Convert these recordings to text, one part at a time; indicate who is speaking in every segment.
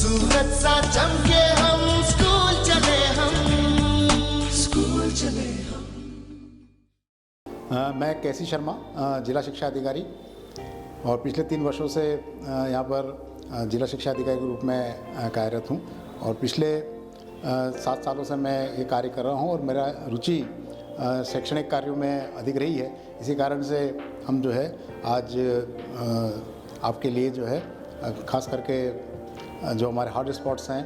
Speaker 1: सूरज सा चमके हम, स्कूल चले हम, स्कूल चले हम।
Speaker 2: मैं केसी शर्मा, जिला शिक्षा अधिकारी, और पिछले 3 वर्षों से यहाँ पर जिला शिक्षा अधिकारी के रूप में कार्यरत हूँ। और पिछले 7 सालों से मैं ये कार्य कर रहा हूँ और मेरा रुचि शैक्षणिक कार्यों में अधिक रही है। इसी कारण से हम जो है आज आपके लिए जो है ख़ास करके जो हमारे हॉट स्पॉट्स हैं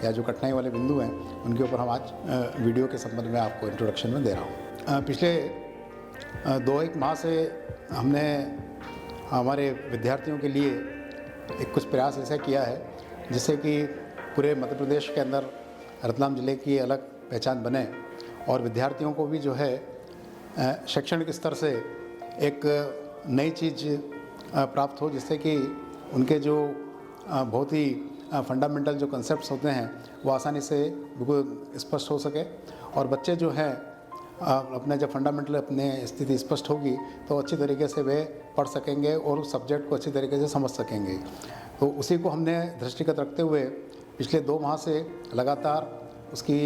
Speaker 2: या जो कठिनाई वाले बिंदु हैं उनके ऊपर हम आज वीडियो के संबंध में आपको इंट्रोडक्शन में दे रहा हूँ। पिछले 2-1 माह से हमने हमारे विद्यार्थियों के लिए एक कुछ प्रयास ऐसा किया है जिससे कि पूरे मध्य प्रदेश के अंदर रतलाम ज़िले की अलग पहचान बने और विद्यार्थियों को भी जो है शैक्षणिक स्तर से एक नई चीज़ प्राप्त हो, जिससे कि उनके जो बहुत ही फंडामेंटल जो कंसेप्ट्स होते हैं वो आसानी से बिल्कुल स्पष्ट हो सके। और बच्चे जो हैं अपने जब फंडामेंटल अपने स्थिति स्पष्ट होगी तो अच्छी तरीके से वे पढ़ सकेंगे और उस सब्जेक्ट को अच्छी तरीके से समझ सकेंगे। तो उसी को हमने दृष्टिगत रखते हुए पिछले 2 माह से लगातार उसकी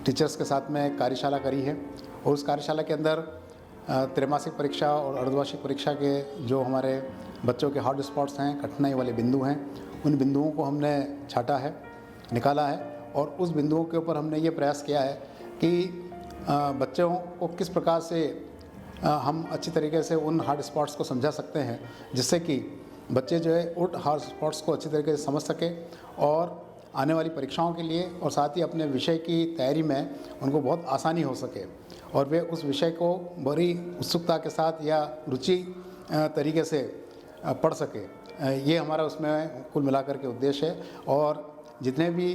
Speaker 2: टीचर्स के साथ में कार्यशाला करी है। और उस कार्यशाला के अंदर त्रैमासिक परीक्षा और अर्धवार्षिक परीक्षा के जो हमारे बच्चों के हॉट स्पॉट्स हैं, कठिनाई वाले बिंदु हैं, उन बिंदुओं को हमने छाटा है, निकाला है। और उस बिंदुओं के ऊपर हमने ये प्रयास किया है कि बच्चों को किस प्रकार से हम अच्छी तरीके से उन हॉट स्पॉट्स को समझा सकते हैं, जिससे कि बच्चे जो है उन हॉट स्पॉट्स को अच्छी तरीके से समझ सके और आने वाली परीक्षाओं के लिए और साथ ही अपने विषय की तैयारी में उनको बहुत आसानी हो सके और वे उस विषय को बड़ी उत्सुकता के साथ या रुचि तरीके से पढ़ सके। ये हमारा उसमें कुल मिलाकर के उद्देश्य है। और जितने भी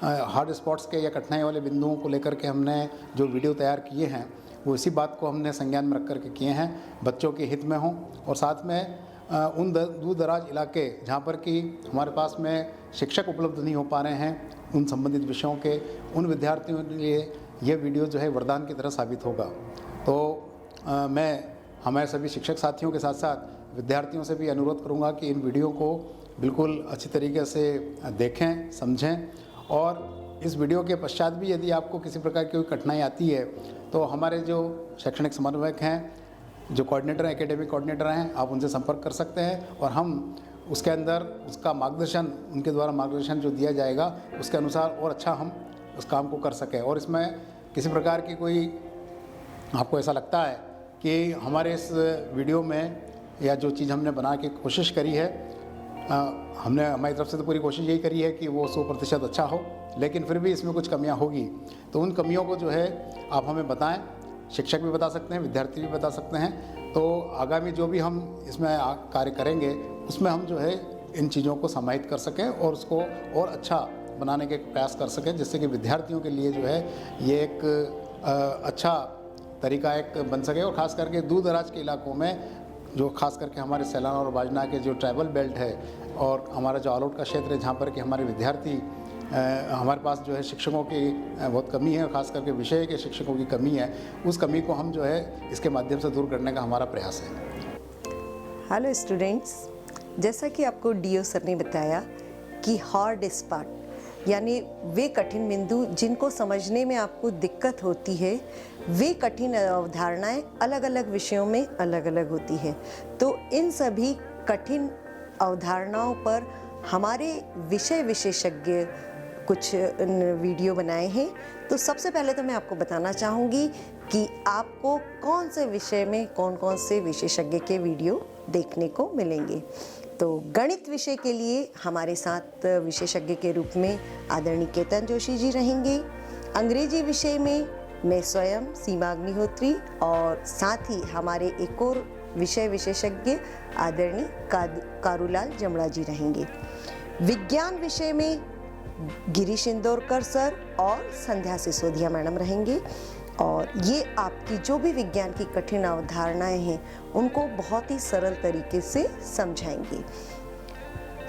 Speaker 2: हॉट स्पॉट्स के या कठिनाई वाले बिंदुओं को लेकर के हमने जो वीडियो तैयार किए हैं वो इसी बात को हमने संज्ञान में रख कर के किए हैं, बच्चों के हित में हों और साथ में उन दूर दराज इलाके जहाँ पर कि हमारे पास में शिक्षक उपलब्ध नहीं हो पा रहे हैं उन संबंधित विषयों के, उन विद्यार्थियों के लिए ये वीडियो जो है वरदान की तरह साबित होगा। तो मैं हमारे सभी शिक्षक साथियों के साथ साथ विद्यार्थियों से भी अनुरोध करूंगा कि इन वीडियो को बिल्कुल अच्छी तरीके से देखें, समझें। और इस वीडियो के पश्चात भी यदि आपको किसी प्रकार की कोई कठिनाई आती है तो हमारे जो शैक्षणिक समन्वयक हैं, जो कोऑर्डिनेटर हैं, एकेडमिक कोऑर्डिनेटर हैं, आप उनसे संपर्क कर सकते हैं और हम उसके अंदर उसका मार्गदर्शन, उनके द्वारा मार्गदर्शन जो दिया जाएगा उसके अनुसार और अच्छा हम उस काम को कर सकें। और इसमें किसी प्रकार की कोई आपको ऐसा लगता है कि हमारे इस वीडियो में या जो चीज़ हमने बना के कोशिश करी है, हमने हमारी तरफ से तो पूरी कोशिश यही करी है कि वो 100% अच्छा हो, लेकिन फिर भी इसमें कुछ कमियां होगी तो उन कमियों को जो है आप हमें बताएं। शिक्षक भी बता सकते हैं, विद्यार्थी भी बता सकते हैं। तो आगामी जो भी हम इसमें कार्य करेंगे उसमें हम जो है इन चीज़ों को समाहित कर सकें और उसको और अच्छा बनाने के प्रयास कर सकें, जिससे कि विद्यार्थियों के लिए जो है ये एक अच्छा तरीका एक बन सके। और ख़ास करके दूर दराज के इलाकों में, जो खास करके हमारे सैलाना और बाजना के जो ट्राइबल बेल्ट है और हमारा जो ऑल आउट का क्षेत्र है जहाँ पर कि हमारे विद्यार्थी हमारे पास जो है शिक्षकों की बहुत कमी है, खास करके विषय के शिक्षकों की कमी है, उस कमी को हम जो है इसके माध्यम से दूर करने का हमारा प्रयास है।
Speaker 3: हेलो स्टूडेंट्स, जैसा कि आपको डीओ सर ने बताया कि हॉट स्पॉट यानी वे कठिन बिंदु जिनको समझने में आपको दिक्कत होती है, वे कठिन अवधारणाएं अलग अलग विषयों में अलग अलग होती है। तो इन सभी कठिन अवधारणाओं पर हमारे विषय विशेषज्ञ कुछ वीडियो बनाए हैं। तो सबसे पहले तो मैं आपको बताना चाहूँगी कि आपको कौन से विषय में कौन कौन से विशेषज्ञ के वीडियो देखने को मिलेंगे। तो गणित विषय के लिए हमारे साथ विशेषज्ञ के रूप में आदरणीय केतन जोशी जी रहेंगे। अंग्रेजी विषय में मैं स्वयं सीमा अग्निहोत्री और साथ ही हमारे एक और विषय विशेषज्ञ आदरणीय कारूलाल जमड़ा जी रहेंगे। विज्ञान विषय में गिरीश इंदौरकर सर और संध्या सिसोदिया मैडम रहेंगे और ये आपकी जो भी विज्ञान की कठिन अवधारणाएं हैं उनको बहुत ही सरल तरीके से समझाएंगे।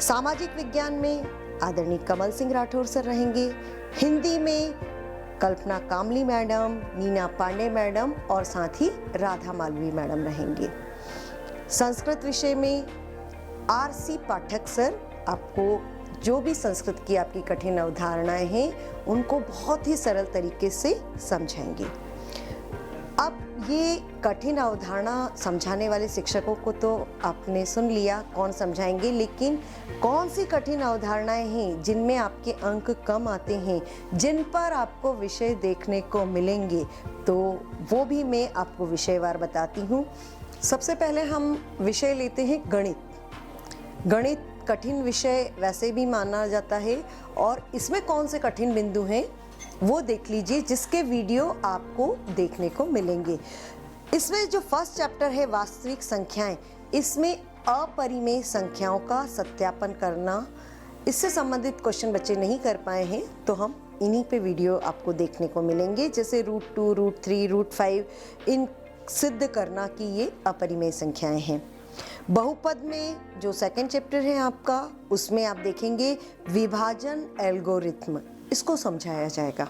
Speaker 3: सामाजिक विज्ञान में आदरणीय कमल सिंह राठौर सर रहेंगे। हिंदी में कल्पना कामली मैडम, नीना पांडे मैडम और साथ ही राधा मालवी मैडम रहेंगे। संस्कृत विषय में आरसी पाठक सर आपको जो भी संस्कृत की आपकी कठिन अवधारणाएं हैं उनको बहुत ही सरल तरीके से समझाएंगे। अब ये कठिन अवधारणा समझाने वाले शिक्षकों को तो आपने सुन लिया कौन समझाएंगे, लेकिन कौन सी कठिन अवधारणाएं हैं जिनमें आपके अंक कम आते हैं, जिन पर आपको विषय देखने को मिलेंगे, तो वो भी मैं आपको विषयवार बताती हूँ। सबसे पहले हम विषय लेते हैं गणित। गणित कठिन विषय वैसे भी माना जाता है और इसमें कौन से कठिन बिंदु हैं वो देख लीजिए, जिसके वीडियो आपको देखने को मिलेंगे। इसमें जो फर्स्ट चैप्टर है वास्तविक संख्याएं, इसमें अपरिमेय संख्याओं का सत्यापन करना, इससे संबंधित क्वेश्चन बच्चे नहीं कर पाए हैं तो हम इन्हीं पे वीडियो आपको देखने को मिलेंगे, जैसे √2, √3, √5 इन सिद्ध करना कि ये अपरिमेय संख्याएं हैं। बहुपद में जो सेकंड चैप्टर है आपका, उसमें आप देखेंगे विभाजन एल्गोरिथम, इसको समझाया जाएगा।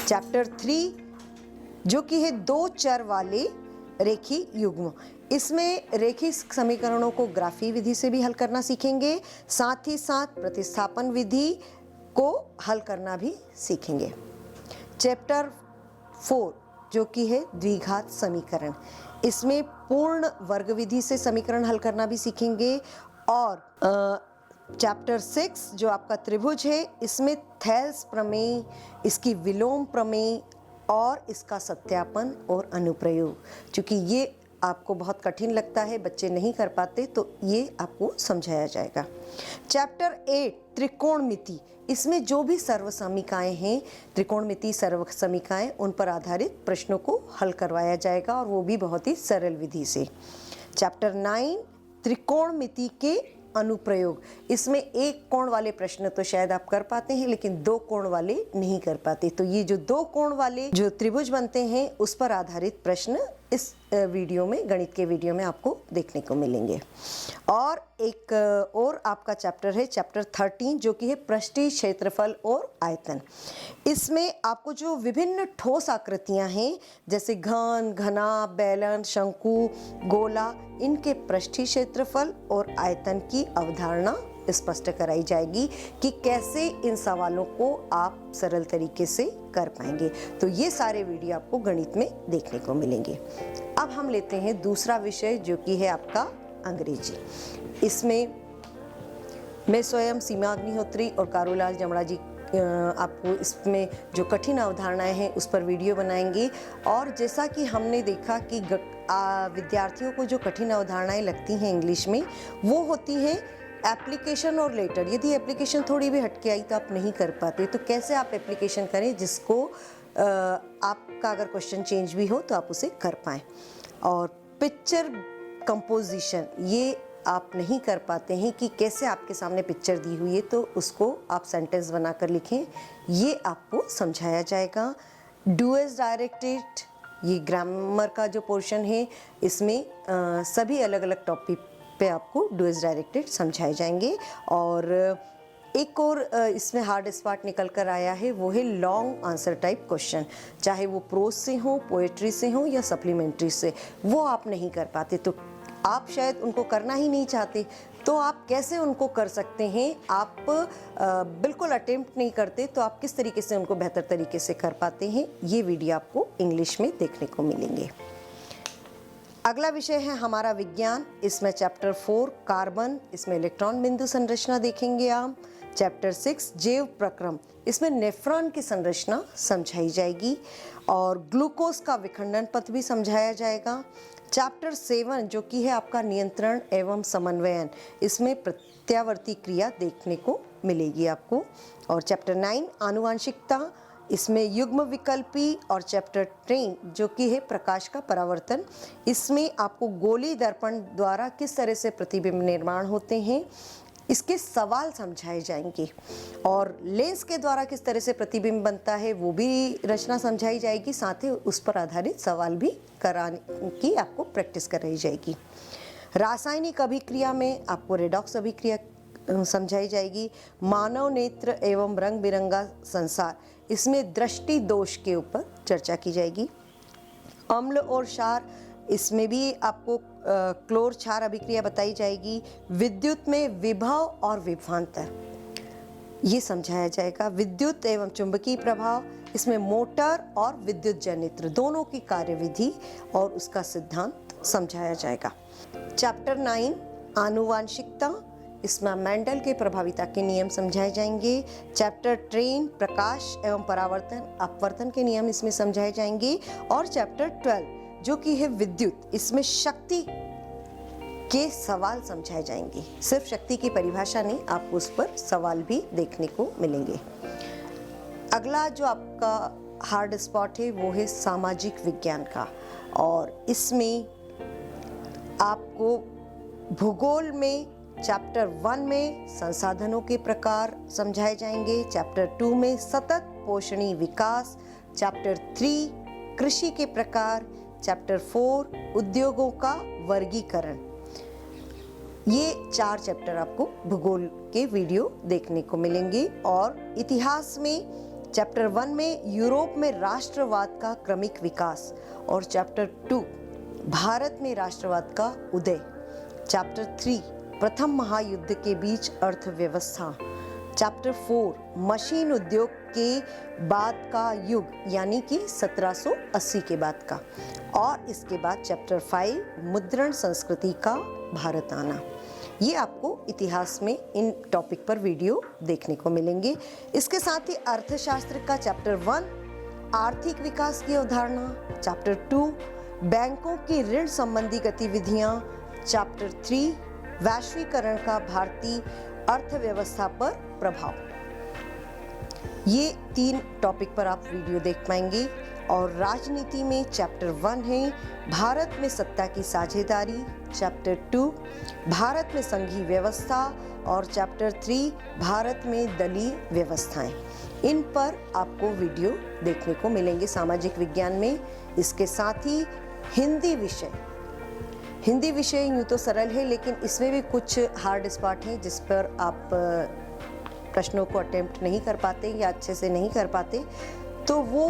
Speaker 3: चैप्टर 3 जो कि है 2 चर वाले रेखी युग्म, इसमें रेखी समीकरणों को ग्राफी विधि से भी हल करना सीखेंगे, साथ ही साथ प्रतिस्थापन विधि को हल करना भी सीखेंगे। चैप्टर 4 जो कि है द्विघात समीकरण, इसमें पूर्ण वर्ग विधि से समीकरण हल करना भी सीखेंगे। और चैप्टर 6 जो आपका त्रिभुज है, इसमें थेल्स प्रमेय, इसकी विलोम प्रमेय और इसका सत्यापन और अनुप्रयोग, क्योंकि ये आपको बहुत कठिन लगता है, बच्चे नहीं कर पाते, तो ये आपको समझाया जाएगा। चैप्टर 8 त्रिकोणमिति, इसमें जो भी सर्वसमीकाएं हैं, त्रिकोणमिति सर्वसमीकाएं, उन पर आधारित प्रश्नों को हल करवाया जाएगा और वो भी बहुत ही सरल विधि से। चैप्टर 9 त्रिकोणमिति के अनुप्रयोग, इसमें एक कोण वाले प्रश्न तो शायद आप कर पाते हैं, लेकिन 2 कोण वाले नहीं कर पाते, तो ये जो 2 कोण वाले जो त्रिभुज बनते हैं उस पर आधारित प्रश्न इस वीडियो में, गणित के वीडियो में आपको देखने को मिलेंगे। और एक और आपका चैप्टर है चैप्टर 13 जो कि है पृष्ठीय क्षेत्रफल और आयतन। इसमें आपको जो विभिन्न ठोस आकृतियां हैं, जैसे घन, घना, बेलन, शंकु, गोला, इनके पृष्ठीय क्षेत्रफल और आयतन की अवधारणा स्पष्ट कराई जाएगी कि कैसे इन सवालों को आप सरल तरीके से कर पाएंगे। तो ये सारे वीडियो आपको गणित में देखने को मिलेंगे। अब हम लेते हैं दूसरा विषय जो कि है आपका अंग्रेजी। इसमें मैं स्वयं सीमा अग्निहोत्री और कारूलाल जमड़ा जी आपको इसमें जो कठिन अवधारणाएं हैं उस पर वीडियो बनाएंगे। और जैसा कि हमने देखा कि विद्यार्थियों को जो कठिन अवधारणाएं लगती हैं इंग्लिश में, वो होती हैं एप्लीकेशन और लेटर। यदि एप्लीकेशन थोड़ी भी हटके आई तो आप नहीं कर पाते, तो कैसे आप एप्लीकेशन करें जिसको आपका अगर क्वेश्चन चेंज भी हो तो आप उसे कर पाएँ। और पिक्चर कंपोजिशन, ये आप नहीं कर पाते हैं कि कैसे आपके सामने पिक्चर दी हुई है तो उसको आप सेंटेंस बनाकर लिखें, ये आपको समझाया जाएगा। डू एज डायरेक्टेड, ये ग्रामर का जो पोर्शन है, इसमें सभी अलग अलग टॉपिक पे आपको डू एज डायरेक्टेड समझाए जाएंगे। और एक और इसमें हार्ड स्पॉट निकल कर आया है, वो है लॉन्ग आंसर टाइप क्वेश्चन, चाहे वो प्रोज से हो, पोएट्री से हो या सप्लीमेंट्री से, वो आप नहीं कर पाते, तो आप शायद उनको करना ही नहीं चाहते, तो आप कैसे उनको कर सकते हैं। आप बिल्कुल अटेम्प्ट नहीं करते, तो आप किस तरीके से उनको बेहतर तरीके से कर पाते हैं, ये वीडियो आपको इंग्लिश में देखने को मिलेंगे। अगला विषय है हमारा विज्ञान। इसमें चैप्टर 4 कार्बन, इसमें इलेक्ट्रॉन बिंदु संरचना देखेंगे आप। चैप्टर 6 जैव प्रक्रम, इसमें नेफ्रॉन की संरचना समझाई जाएगी और ग्लूकोज का विखंडन पथ भी समझाया जाएगा। चैप्टर 7 जो कि है आपका नियंत्रण एवं समन्वयन, इसमें प्रत्यावर्ती क्रिया देखने को मिलेगी आपको। और चैप्टर 9 आनुवांशिकता, इसमें युग्म विकल्पी। और चैप्टर 10 जो कि है प्रकाश का परावर्तन, इसमें आपको गोली दर्पण द्वारा किस तरह से प्रतिबिंब निर्माण होते हैं इसके सवाल समझाए जाएंगे। और लेंस के द्वारा किस तरह से प्रतिबिंब बनता है वो भी रचना समझाई जाएगी, साथ ही उस पर आधारित सवाल भी कराने की आपको प्रैक्टिस कराई जाएगी। रासायनिक अभिक्रिया में आपको रेडॉक्स अभिक्रिया समझाई जाएगी। मानव नेत्र एवं रंग बिरंगा संसार, इसमें दृष्टि दोष के ऊपर चर्चा की जाएगी। अम्ल और क्षार, इसमें भी आपको क्लोर क्षार अभिक्रिया बताई जाएगी। विद्युत में विभव और विभवांतर, ये समझाया जाएगा। विद्युत एवं चुंबकीय प्रभाव, इसमें मोटर और विद्युत जनित्र दोनों की कार्यविधि और उसका सिद्धांत समझाया जाएगा। चैप्टर 9 आनुवांशिकता, इसमें मेंडल के प्रभाविता के नियम समझाए जाएंगे। चैप्टर 10 प्रकाश एवं परावर्तन अपवर्तन के नियम इसमें समझाए जाएंगे। और चैप्टर 12 जो कि है विद्युत, इसमें शक्ति के सवाल समझाए जाएंगे। सिर्फ शक्ति की परिभाषा नहीं, आपको उस पर सवाल भी देखने को मिलेंगे। अगला जो आपका हार्ड स्पॉट है वो है सामाजिक विज्ञान का, और इसमें आपको भूगोल में चैप्टर 1 में संसाधनों के प्रकार समझाए जाएंगे। चैप्टर 2 में सतत पोषणीय विकास, चैप्टर 3 कृषि के प्रकार, चैप्टर 4 उद्योगों का वर्गीकरण। ये 4 चैप्टर आपको भूगोल के वीडियो देखने को मिलेंगे। और इतिहास में चैप्टर 1 में यूरोप में राष्ट्रवाद का क्रमिक विकास, और चैप्टर 2 भारत में राष्ट्रवाद का उदय, चैप्टर 3 प्रथम महायुद्ध के बीच अर्थव्यवस्था, चैप्टर 4 मशीन उद्योग के बाद का युग यानी कि 1780 के बाद का, और इसके बाद चैप्टर 5 मुद्रण संस्कृति का भारत आना। ये आपको इतिहास में इन टॉपिक पर वीडियो देखने को मिलेंगे। इसके साथ ही अर्थशास्त्र का चैप्टर 1 आर्थिक विकास की अवधारणा, चैप्टर 2 बैंकों की ऋण संबंधी गतिविधियां, चैप्टर 3 वैश्वीकरण का भारतीय अर्थव्यवस्था पर प्रभाव। ये 3 टॉपिक पर आप वीडियो देख पाएंगे। और राजनीति में चैप्टर 1 है भारत में सत्ता की साझेदारी, चैप्टर 2 भारत में संघीय व्यवस्था, और चैप्टर 3 भारत में दलीय व्यवस्थाएं। इन पर आपको वीडियो देखने को मिलेंगे सामाजिक विज्ञान में। इसके साथ ही हिंदी विषय यूँ तो सरल है, लेकिन इसमें भी कुछ हार्ड स्पॉट हैं जिस पर आप प्रश्नों को अटेम्प्ट नहीं कर पाते या अच्छे से नहीं कर पाते, तो वो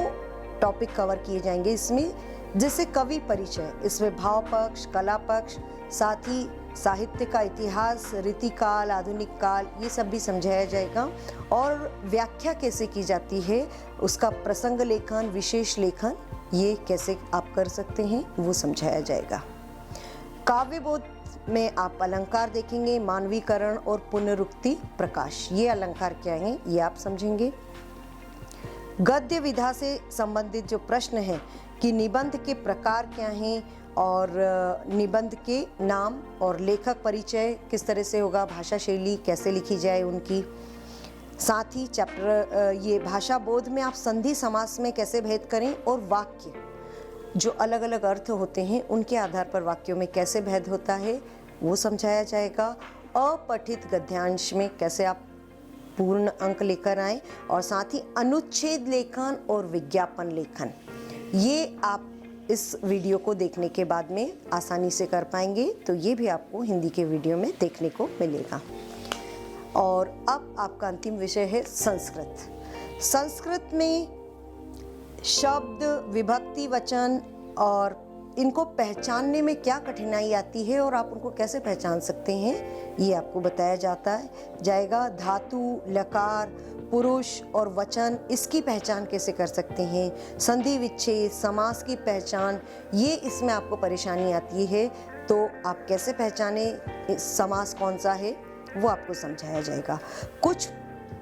Speaker 3: टॉपिक कवर किए जाएंगे इसमें। जैसे कवि परिचय, इसमें भाव पक्ष, कला पक्ष, साथ ही साहित्य का इतिहास, रीतिकाल, आधुनिक काल, ये सब भी समझाया जाएगा। और व्याख्या कैसे की जाती है, उसका प्रसंग लेखन, विशेष लेखन, ये कैसे आप कर सकते हैं वो समझाया जाएगा। काव्यबोध में आप अलंकार देखेंगे, मानवीकरण और पुनरुक्ति प्रकाश, ये अलंकार क्या हैं ये आप समझेंगे। गद्य विधा से संबंधित जो प्रश्न हैं कि निबंध के प्रकार क्या हैं, और निबंध के नाम और लेखक परिचय किस तरह से होगा, भाषा शैली कैसे लिखी जाए उनकी। साथ ही चैप्टर ये भाषा बोध में आप संधि समास में कैसे भेद करें, और वाक्य जो अलग अलग अर्थ होते हैं उनके आधार पर वाक्यों में कैसे भेद होता है वो समझाया जाएगा। अपठित गद्यांश में कैसे आप पूर्ण अंक लेकर आएं, और साथ ही अनुच्छेद लेखन और विज्ञापन लेखन, ये आप इस वीडियो को देखने के बाद में आसानी से कर पाएंगे। तो ये भी आपको हिंदी के वीडियो में देखने को मिलेगा। और अब आपका अंतिम विषय है संस्कृत। संस्कृत में शब्द, विभक्ति, वचन और इनको पहचानने में क्या कठिनाई आती है और आप उनको कैसे पहचान सकते हैं, ये आपको बताया जाएगा। धातु, लकार, पुरुष और वचन, इसकी पहचान कैसे कर सकते हैं। संधि विच्छेद, समास की पहचान, ये इसमें आपको परेशानी आती है, तो आप कैसे पहचाने समास कौन सा है वो आपको समझाया जाएगा। कुछ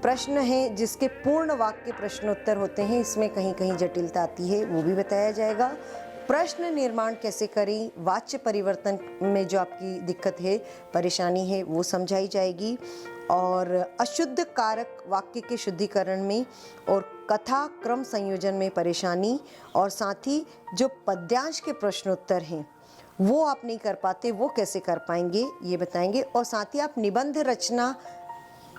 Speaker 3: प्रश्न हैं जिसके पूर्ण वाक्य प्रश्नोत्तर होते हैं, इसमें कहीं कहीं जटिलता आती है, वो भी बताया जाएगा। प्रश्न निर्माण कैसे करें, वाच्य परिवर्तन में जो आपकी दिक्कत है, परेशानी है, वो समझाई जाएगी। और अशुद्ध कारक वाक्य के शुद्धिकरण में और कथा क्रम संयोजन में परेशानी, और साथ ही जो पद्यांश के प्रश्नोत्तर हैं वो आप नहीं कर पाते, वो कैसे कर पाएंगे ये बताएंगे। और साथ ही आप निबंध रचना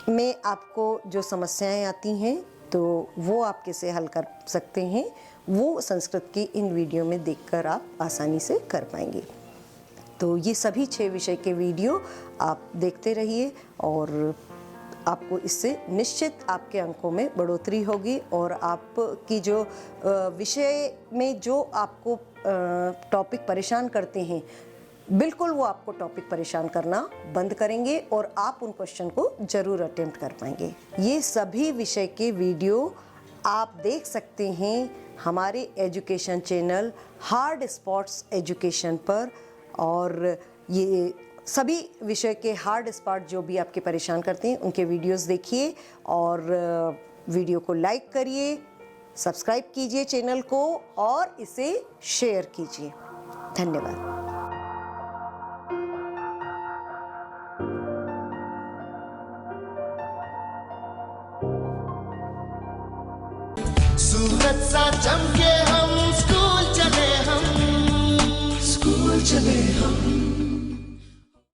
Speaker 3: में आपको जो समस्याएं आती हैं तो वो आप कैसे हल कर सकते हैं, वो संस्कृत की इन वीडियो में देखकर आप आसानी से कर पाएंगे। तो ये सभी 6 विषय के वीडियो आप देखते रहिए और आपको इससे निश्चित आपके अंकों में बढ़ोतरी होगी, और आपकी जो विषय में जो आपको टॉपिक परेशान करते हैं बिल्कुल वो आपको टॉपिक परेशान करना बंद करेंगे और आप उन क्वेश्चन को जरूर अटेम्प्ट कर पाएंगे। ये सभी विषय के वीडियो आप देख सकते हैं हमारे education channel hard spots education पर, और ये सभी विषय के हार्ड स्पॉट जो भी आपके परेशान करते हैं उनके वीडियोस देखिए और वीडियो को लाइक करिए, सब्सक्राइब कीजिए चैनल को और इसे शेयर कीजिए। धन्यवाद।
Speaker 1: सूरज सा चमके हम स्कूल चले